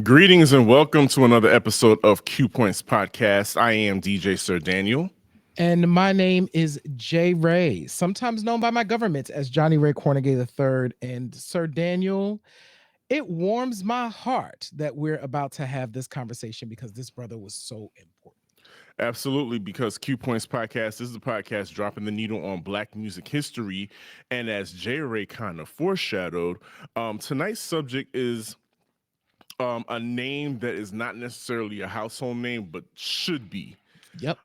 Greetings and welcome to another episode of Q Points Podcast. I am DJ Sir Daniel. And my name is Jay Ray, sometimes known by my government as Johnny Ray Cornegay III. And Sir Daniel, it warms my heart that we're about to have this conversation because this brother was so important. Absolutely, because Q Points Podcast is the podcast dropping the needle on Black music history. And as J Ray kind of foreshadowed, tonight's subject is a name that is not necessarily a household name, but should be. Yep.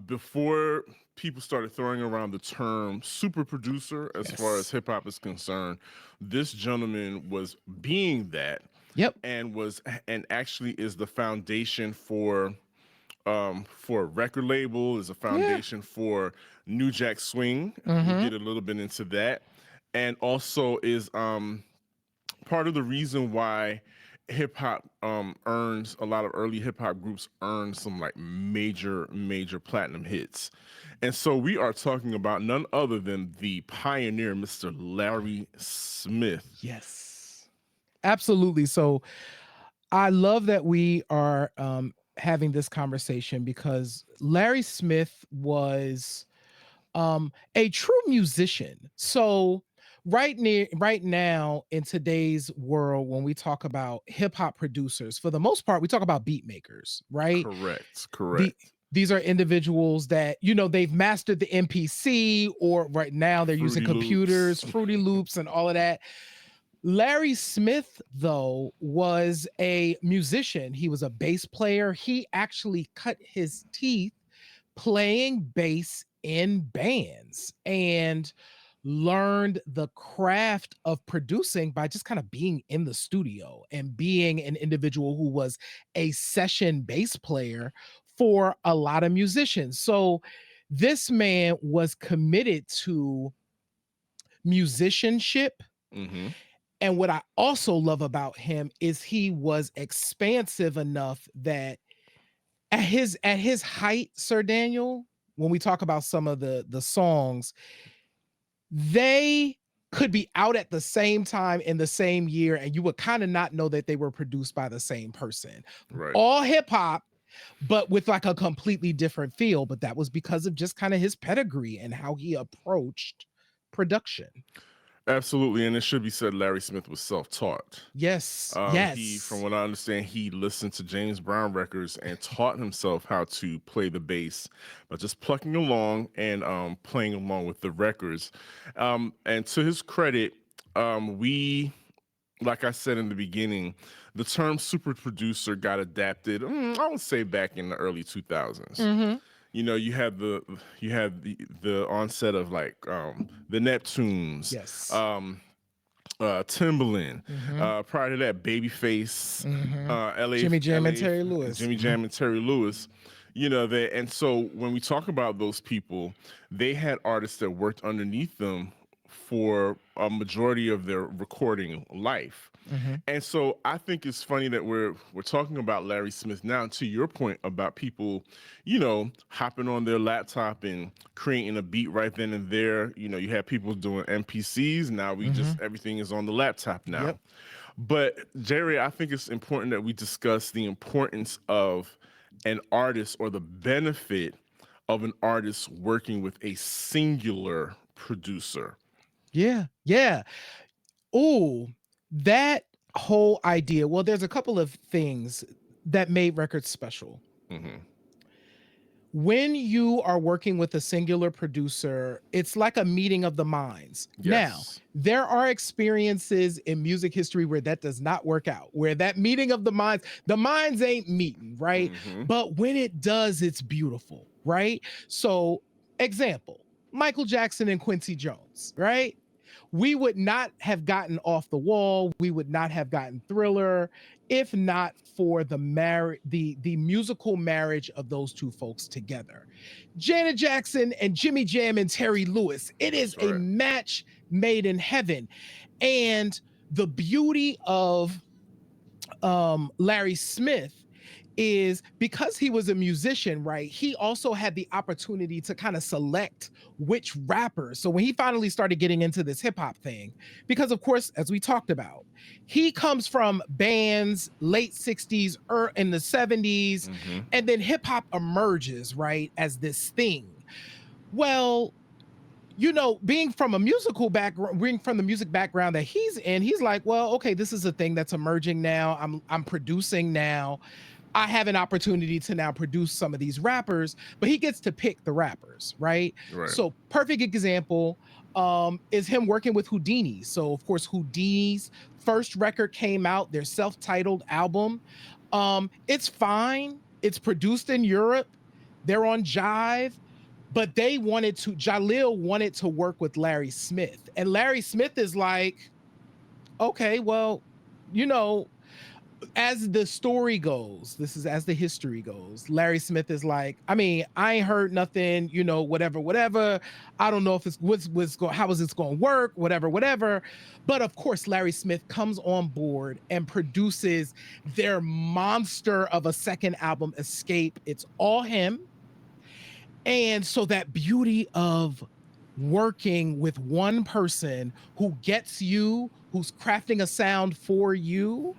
Before people started throwing around the term super producer as far as hip hop is concerned, this gentleman was being that. Yep. And actually is the foundation for a record label, is a foundation for New Jack Swing. We'll get a little bit into that. And also is part of the reason why hip hop earns a lot of early hip hop groups earn some like major platinum hits. And so we are talking about none other than the pioneer, Mr. Larry Smith. Yes. Absolutely. So I love that we are having this conversation because Larry Smith was a true musician. So right now in today's world, when we talk about hip hop producers, for the most part, we talk about beat makers, right? Correct. These are individuals that, they've mastered the MPC, or right now they're using computers, Fruity Loops, and all of that. Larry Smith, though, was a musician. He was a bass player. He actually cut his teeth playing bass in bands and learned the craft of producing by just kind of being in the studio and being an individual who was a session bass player for a lot of musicians. So this man was committed to musicianship. And what I also love about him is he was expansive enough that at his height, Sir Daniel, when we talk about some of the songs, they could be out at the same time in the same year, and you would kind of not know that they were produced by the same person. Right. All hip hop, but with like a completely different feel. But that was because of just kind of his pedigree and how he approached production. Absolutely, and it should be said Larry Smith was self-taught. Yes. He, from what I understand, he listened to James Brown records and taught himself how to play the bass by just plucking along and playing along with the records. And to his credit, like I said in the beginning, the term super producer got adapted, I would say back in the early 2000s. You had the onset of like the Neptunes, Timbaland. Prior to that, Babyface, LA, Jimmy Jam LA, and Terry Lewis. Jimmy Jam and Terry Lewis. And so when we talk about those people, they had artists that worked underneath them for a majority of their recording life. And so I think it's funny that we're talking about Larry Smith now, to your point about people, hopping on their laptop and creating a beat right then and there. You have people doing MPCs. Now we just, everything is on the laptop now. Yep. But Jerry, I think it's important that we discuss the importance of an artist, or the benefit of an artist working with a singular producer. Yeah. Oh, that whole idea. Well, there's a couple of things that made records special. When you are working with a singular producer, it's like a meeting of the minds. Yes. Now, there are experiences in music history where that does not work out, where that meeting of the minds ain't meeting, right? But when it does, it's beautiful, right? So, example, Michael Jackson and Quincy Jones, right? We would not have gotten Off the Wall. We would not have gotten Thriller if not for the musical marriage of those two folks together. Janet Jackson and Jimmy Jam and Terry Lewis. It is a match made in heaven. And the beauty of Larry Smith is because he was a musician, right? He also had the opportunity to kind of select which rappers. So when he finally started getting into this hip hop thing, because of course, as we talked about, he comes from bands late 60s or in the 70s, and then hip hop emerges, right, as this thing. Well, being from a musical background, being from the music background that he's in, he's like, well, okay, this is a thing that's emerging now. I'm producing now. I have an opportunity to now produce some of these rappers, but he gets to pick the rappers, right? Right. So perfect example is him working with Whodini. So of course, Whodini's first record came out, their self-titled album. It's fine. It's produced in Europe. They're on Jive, but Jalil wanted to work with Larry Smith. And Larry Smith is like, okay, well, as the story goes, this is as the history goes, Larry Smith is like, I mean, I ain't heard nothing, whatever. I don't know if it's how is this going to work, whatever. But of course, Larry Smith comes on board and produces their monster of a second album, Escape. It's all him. And so that beauty of working with one person who gets you, who's crafting a sound for you,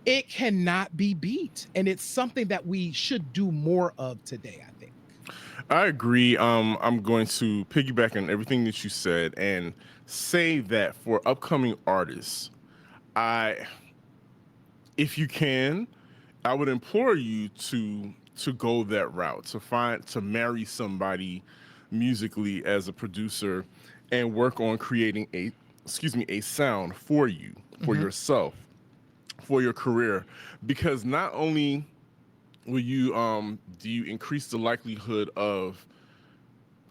it cannot be beat. And it's something that we should do more of today, I think. I agree. I'm going to piggyback on everything that you said and say that for upcoming artists, if you can, I would implore you to go that route, to marry somebody musically as a producer and work on creating a sound for you, for yourself, for your career, because not only will you do you increase the likelihood of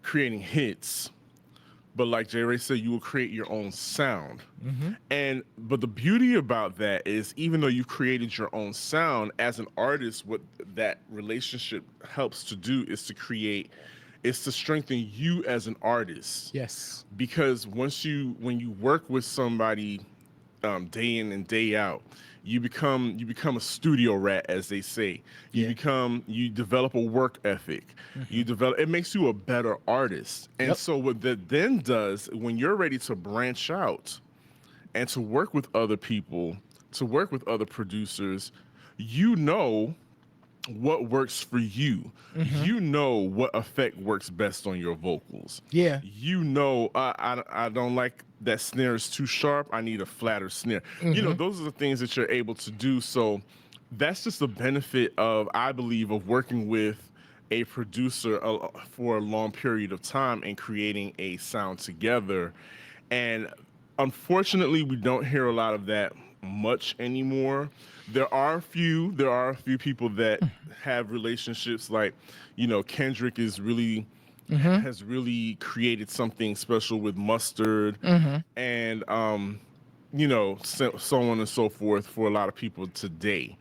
creating hits, but like J. Ray said, you will create your own sound. But the beauty about that is, even though you've created your own sound as an artist, what that relationship helps to do is to strengthen you as an artist. Yes. Because when you work with somebody day in and day out, you become a studio rat, as they say. You develop a work ethic. It makes you a better artist. And so what that then does, when you're ready to branch out and to work with other people, to work with other producers, you know what works for you. You know what effect works best on your vocals. Yeah. I don't like that snare is too sharp. I need a flatter snare. Those are the things that you're able to do. So that's just the benefit I believe, of working with a producer for a long period of time and creating a sound together. And unfortunately, we don't hear a lot of that much anymore. There are a few people that have relationships, like, Kendrick has really created something special with Mustard, and so on and so forth for a lot of people today.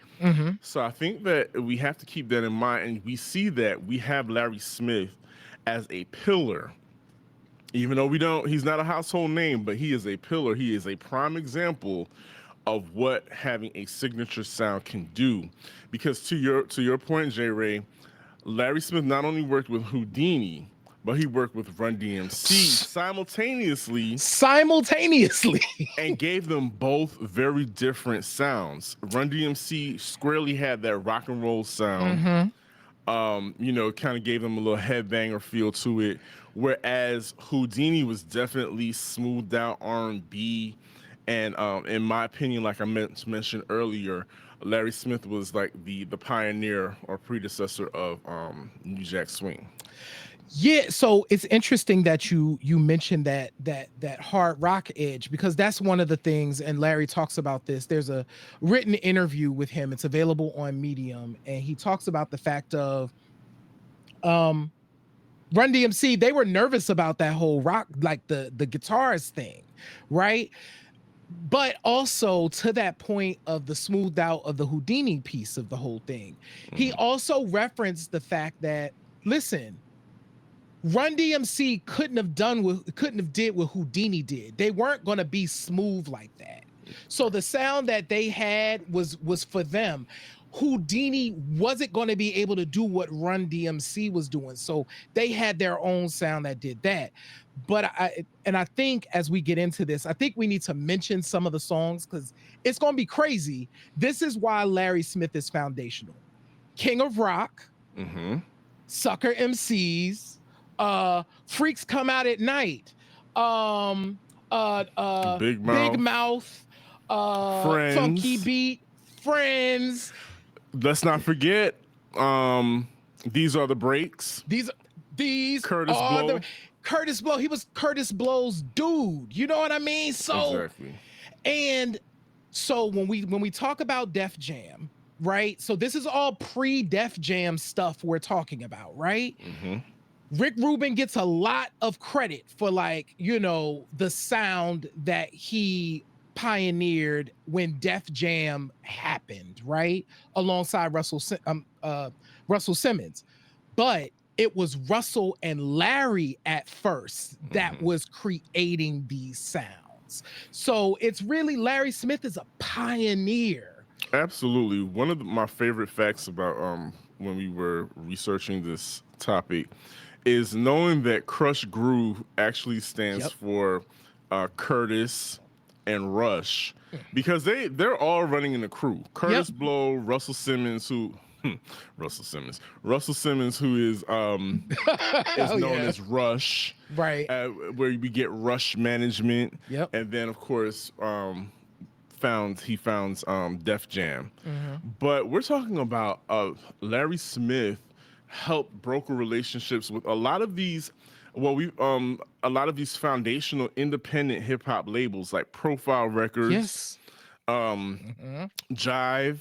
So I think that we have to keep that in mind, and we see that we have Larry Smith as a pillar. Even though he's not a household name, but he is a pillar. He is a prime example of what having a signature sound can do. Because to your point, J. Ray, Larry Smith not only worked with Whodini, but he worked with Run DMC simultaneously, and gave them both very different sounds. Run DMC squarely had that rock and roll sound. Kind of gave them a little headbanger feel to it, whereas Whodini was definitely smoothed out R&B. And in my opinion, like I mentioned earlier, Larry Smith was like the pioneer or predecessor of New Jack Swing. Yeah, so it's interesting that you mentioned that hard rock edge, because that's one of the things, and Larry talks about this. There's a written interview with him. It's available on Medium, and he talks about the fact of Run DMC, they were nervous about that whole rock, like the guitars thing, right? But also, to that point of the smoothed out of the Whodini piece of the whole thing, he also referenced the fact that, listen, Run DMC couldn't have did what Whodini did. They weren't going to be smooth like that. So the sound that they had was for them. Whodini wasn't going to be able to do what Run DMC was doing. So they had their own sound that did that. But I think as we get into this, I think we need to mention some of the songs because it's going to be crazy. This is why Larry Smith is foundational. King of Rock, Sucker MCs, Freaks Come Out at Night, Big Big Mouth, Mouth, Friends. Funky Beat, Friends. Let's not forget, These Are the Breaks. These Kurtis are Blow. Kurtis Blow. He was Kurtis Blow's dude. You know what I mean? So Exactly. And so when we talk about Def Jam, right? So this is all pre-Def Jam stuff we're talking about, right? Rick Rubin gets a lot of credit for, like, you know, the sound that he pioneered when Def Jam happened, right? Alongside Russell Simmons. But it was Russell and Larry at first that was creating these sounds. So it's really, Larry Smith is a pioneer. Absolutely. One of my favorite facts about when we were researching this topic is knowing that Crush Groove actually stands for Kurtis and Rush, because they're all running in a crew. Kurtis Blow, Russell Simmons, who is known as Rush, right? Where we get Rush Management, and then of course he founds Def Jam. But we're talking about Larry Smith helped broker relationships with a lot of these. A lot of these foundational independent hip hop labels like Profile Records, Jive.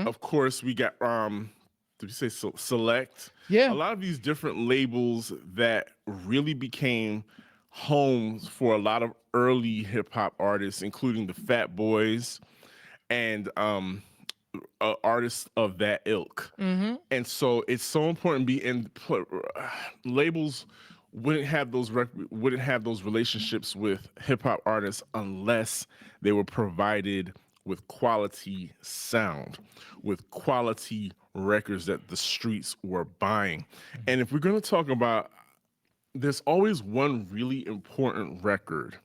Of course, we got did we say Select? Yeah. A lot of these different labels that really became homes for a lot of early hip hop artists, including the Fat Boys and artists of that ilk. And so it's so important labels wouldn't have those relationships with hip hop artists unless they were provided with quality sound, with quality records that the streets were buying. And if we're going to talk about, there's always one really important record.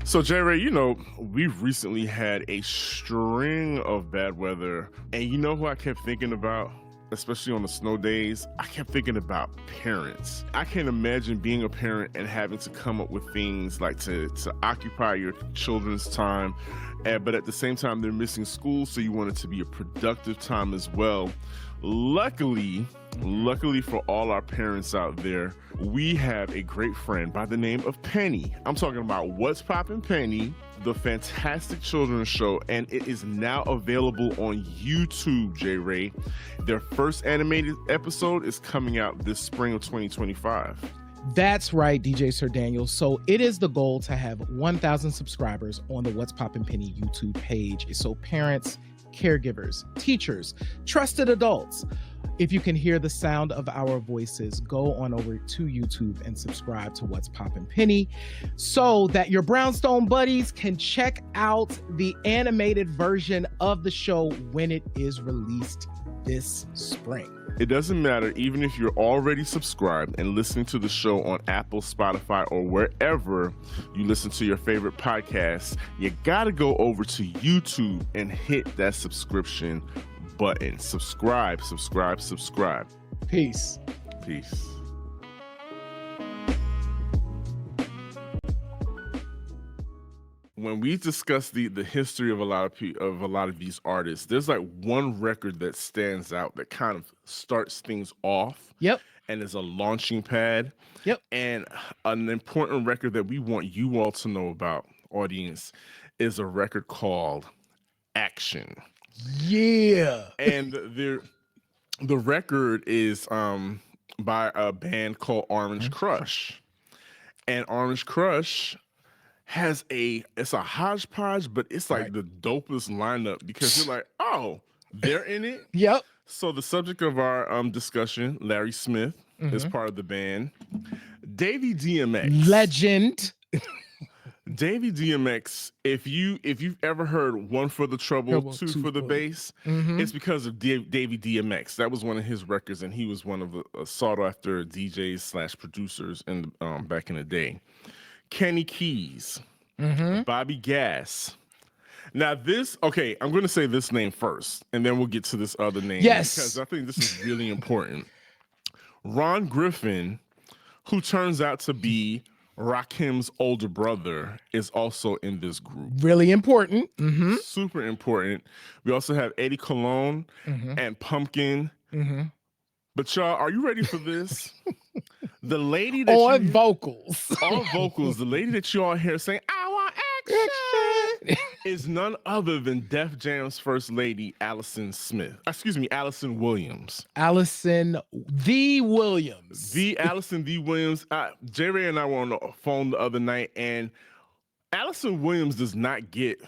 So, J. Ray, you know, we've recently had a string of bad weather, and you know who I kept thinking about? Especially on the snow days, I kept thinking about parents. I can't imagine being a parent and having to come up with things like to occupy your children's time, but at the same time, they're missing school, so you want it to be a productive time as well. Luckily for all our parents out there, we have a great friend by the name of Penny. I'm talking about What's Poppin' Penny, the fantastic children's show, and it is now available on YouTube, J. Ray. Their first animated episode is coming out this spring of 2025. That's right, DJ Sir Daniel. So it is the goal to have 1,000 subscribers on the What's Poppin' Penny YouTube page. So parents, caregivers, teachers, trusted adults, if you can hear the sound of our voices, go on over to YouTube and subscribe to What's Poppin' Penny so that your brownstone buddies can check out the animated version of the show when it is released this spring. It doesn't matter, even if you're already subscribed and listening to the show on Apple, Spotify, or wherever you listen to your favorite podcasts, you gotta go over to YouTube and hit that subscription button. Subscribe. Peace. When we discuss the history of a lot of these artists, there's like one record that stands out that kind of starts things off. And is a launching pad. And an important record that we want you all to know about, audience, is a record called Action. And the record is by a band called Orange Crush. And Orange Crush has it's a hodgepodge, but it's like the dopest lineup because you're like, oh, they're in it. So the subject of our discussion, Larry Smith, is part of the band. Davey DMX. Legend. Davey DMX, if you've ever heard one for the trouble, two for the bass, it's because of Davey DMX. That was one of his records, and he was one of the sought after DJs slash producers in back in the day. Kenny Keys, Bobby Gass. Now this, okay, I'm going to say this name first, and then we'll get to this other name because I think this is really important. Ron Griffin, who turns out to be Rakim's older brother, is also in this group. Really important. Super important. We also have Eddie Cologne and Pumpkin. But y'all, are you ready for this? The lady that on vocals, the lady that you all hear saying, "I want action," is none other than Def Jam's first lady, Allison Williams. Allison the Williams. J. Ray and I were on the phone the other night, and Allison Williams does not get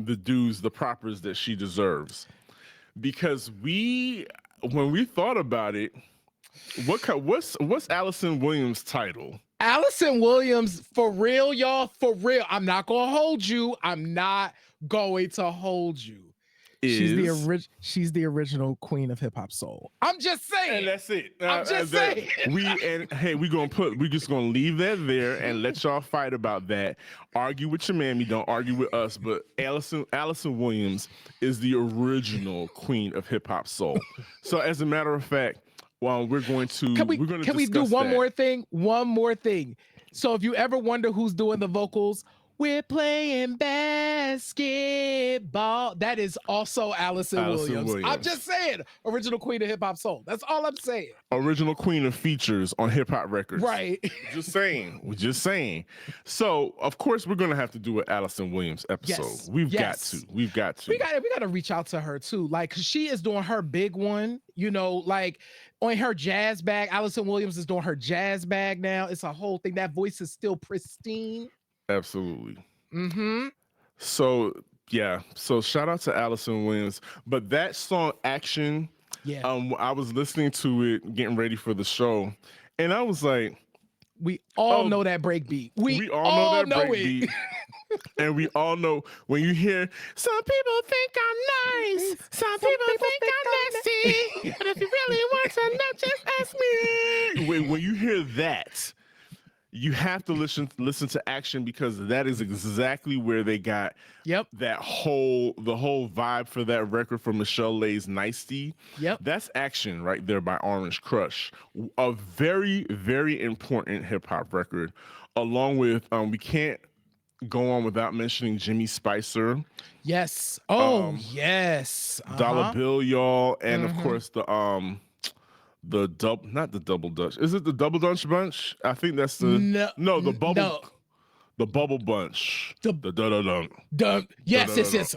the dues, the propers that she deserves, because when we thought about it, what's Allison Williams' title? Allison Williams, for real, y'all, for real. I'm not gonna hold you. She's the original queen of hip hop soul. I'm just saying. And that's it. I'm just saying. We're just gonna leave that there and let y'all fight about that. Argue with your mammy, don't argue with us. But Allison Williams is the original queen of hip hop soul. So as a matter of fact, we're going to can we do one more thing? One more thing. So if you ever wonder who's doing the vocals, we're playing basketball. That is also Allison Williams. I'm just saying, original queen of hip hop soul. That's all I'm saying. Original queen of features on hip hop records. Right. Just saying. We're just saying. So of course we're gonna have to do an Allison Williams episode. Yes. We've got to. We got to reach out to her too. Like, 'cause she is doing her big one. You know, like on her jazz bag. Allison Williams is doing her jazz bag now. It's a whole thing. That voice is still pristine. Absolutely. So yeah. So shout out to Allison Williams. But that song Action, I was listening to it, getting ready for the show, and I was like, we all know that break beat. We all know that break beat. And we all know when you hear, some people think I'm nice, some people think I'm nasty, but if you really want to know, just ask me. When you hear that, you have to listen to Action, because that is exactly where they got the whole vibe for that record from Michelle Lay's Nicety. That's Action right there by Orange Crush. A very, very important hip hop record, along with we can't go on without mentioning Jimmy Spicer. Yes. Yes. Dollar Bill, y'all, and of course not the Double Dutch. Is it the Double Dutch Bunch? I think that's the the Bubble. No. The Bubble Bunch. Yes.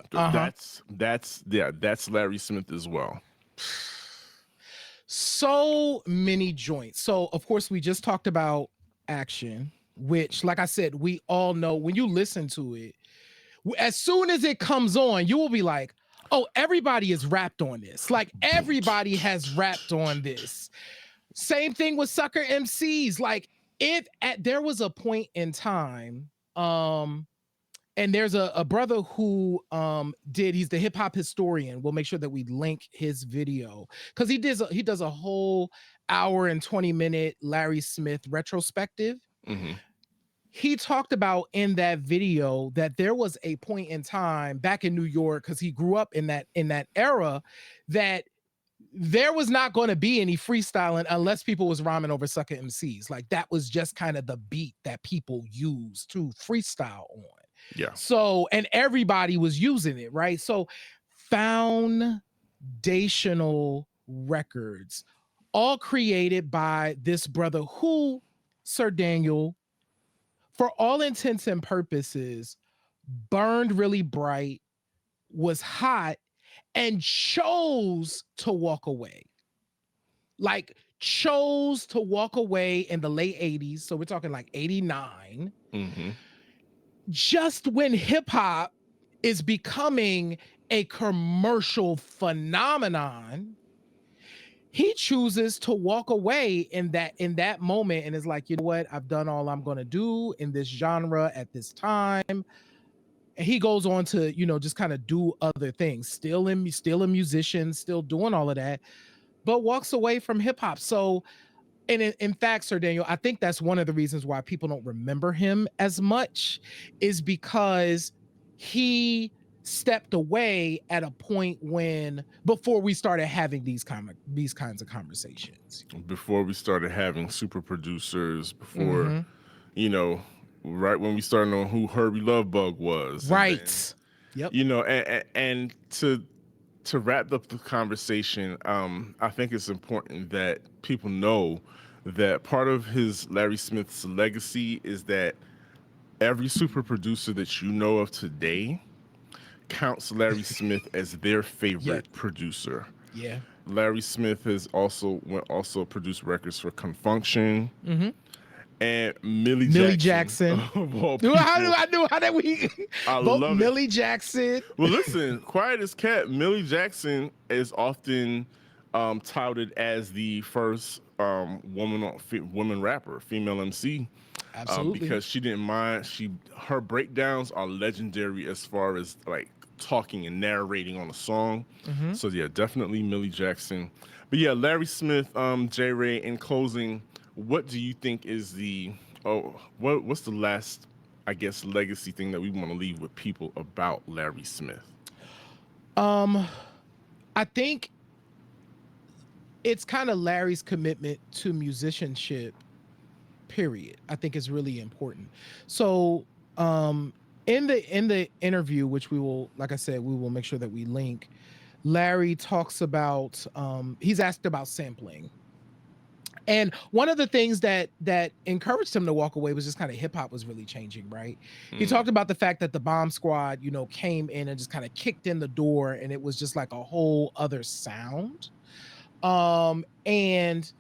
That's Larry Smith as well. So many joints. So of course we just talked about Action, which, like I said, we all know when you listen to it, as soon as it comes on, you will be like, oh, everybody has rapped on this. Like, everybody has rapped on this. Same thing with Sucker MCs. Like, there was a point in time, and there's a brother who he's the hip hop historian. We'll make sure that we link his video, because he does a whole hour and 20-minute Larry Smith retrospective. He talked about in that video that there was a point in time back in New York, because he grew up in that era, that there was not going to be any freestyling unless people was rhyming over Sucker MCs. Like, that was just kind of the beat that people used to freestyle on. Yeah. So, and everybody was using it, right? So, foundational records, all created by this brother who, Sir Daniel, for all intents and purposes, burned really bright, was hot, and chose to walk away. Like, chose to walk away in the late 80s. So we're talking like 89. Just when hip hop is becoming a commercial phenomenon, he chooses to walk away in that moment and is like, you know what, I've done all I'm going to do in this genre at this time. And he goes on to, you know, just kind of do other things, still a musician, still doing all of that, but walks away from hip hop. So, and in fact, Sir Daniel, I think that's one of the reasons why people don't remember him as much, is because he stepped away at a point when, before we started having these kinds of conversations. Before we started having super producers, before, Mm-hmm. you know, right when we started knowing who Herbie Lovebug was, and then, Right. Yep. you know, and to wrap up the conversation, I think it's important that people know that part of his Larry Smith's legacy is that every super producer that you know of today counts Larry Smith as their Yeah. favorite producer. Yeah. Larry Smith has also produced records for Confunction Mm-hmm. and Millie Millie Jackson Jackson. of all How do people. I know how that we I both love it. Millie Jackson? Well, listen, quiet as cat. Millie Jackson is often touted as the first woman rapper, female MC, Absolutely. because she didn't mind. Her breakdowns are legendary as far as like talking and narrating on a song. Mm-hmm. So yeah, definitely Millie Jackson. But yeah, Larry Smith, J. Ray. In closing, what do you think is what's the last, I guess, legacy thing that we want to leave with people about Larry Smith? Um, I think it's kind of Larry's commitment to musicianship, period. I think is really important. So, in the interview, which we will, like I said, we will make sure that we link, Larry talks about, he's asked about sampling. And one of the things that encouraged him to walk away was just kind of hip hop was really changing, right? He Mm, talked about the fact that the Bomb Squad, you know, came in and just kind of kicked in the door, and it was just like a whole other sound. Um, and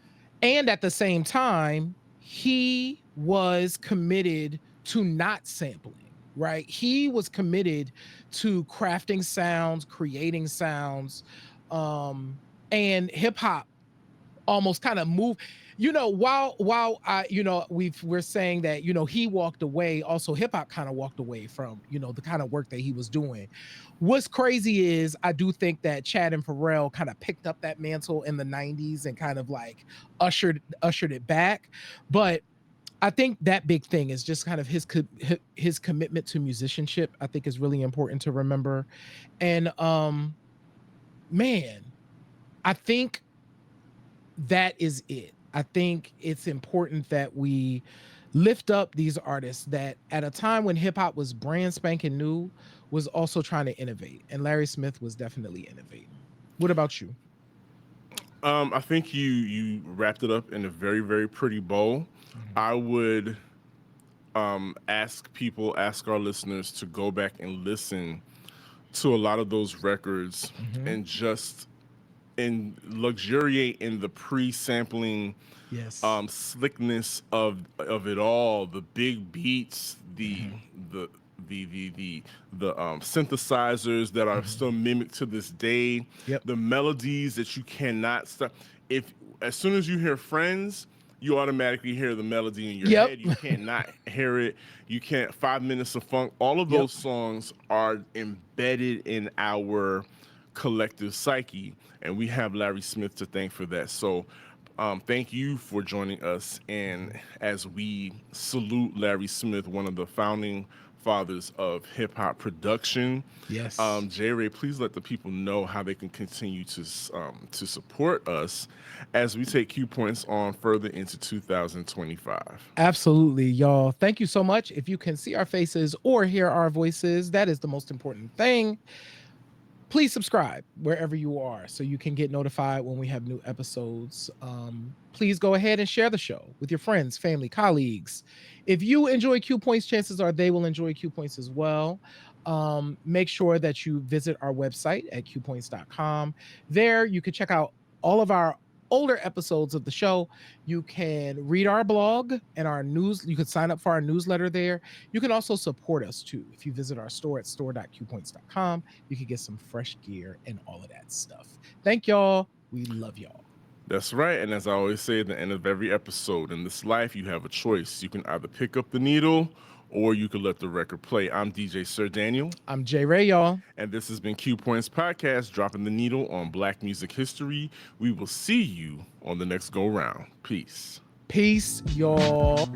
at the same time, he was committed to not sampling, right? He was committed to crafting sounds, creating sounds, and hip hop almost kind of move, you know, while I, you know, we're saying that, you know, he walked away, also hip hop kind of walked away from, you know, the kind of work that he was doing. What's crazy is I do think that Chad and Pharrell kind of picked up that mantle in the 90s and kind of like ushered it back. But I think that big thing is just kind of his commitment to musicianship, I think is really important to remember. And man, I think that is it. I think it's important that we lift up these artists that at a time when hip hop was brand spanking new was also trying to innovate. And Larry Smith was definitely innovating. What about you? I think you wrapped it up in a very very pretty bow. Mhm. I would ask our listeners to go back and listen to a lot of those records Mhm. and just and luxuriate in the pre-sampling Yes. slickness of it all, the big beats, Mhm. the the synthesizers that are Mhm. still mimicked to this day, Yep. the melodies that you cannot stop. If as soon as you hear Friends, you automatically hear the melody in your Yep. head. You can't not hear it. You can't. 5 Minutes of Funk. All of Yep. those songs are embedded in our collective psyche, and we have Larry Smith to thank for that. So, thank you for joining us. And Mhm. as we salute Larry Smith, one of the founding fathers of hip hop production, Yes. J. Ray, please let the people know how they can continue to support us as we take cue points on further into 2025. Absolutely, y'all. Thank you so much. If you can see our faces or hear our voices, that is the most important thing. Please subscribe wherever you are so you can get notified when we have new episodes. Please go ahead and share the show with your friends, family, colleagues. If you enjoy Q Points, chances are they will enjoy Q Points as well. Make sure that you visit our website at qpoints.com. There, you can check out all of our older episodes of the show. You can read our blog and our news. You can sign up for our newsletter there. You can also support us too. If you visit our store at store.qpoints.com, you can get some fresh gear and all of that stuff. Thank y'all. We love y'all. That's right. And as I always say at the end of every episode, in this life, you have a choice. You can either pick up the needle or you can let the record play. I'm DJ Sir Daniel. I'm J Ray, y'all. And this has been Q Points Podcast, dropping the needle on Black music history. We will see you on the next go round. Peace. Peace, y'all.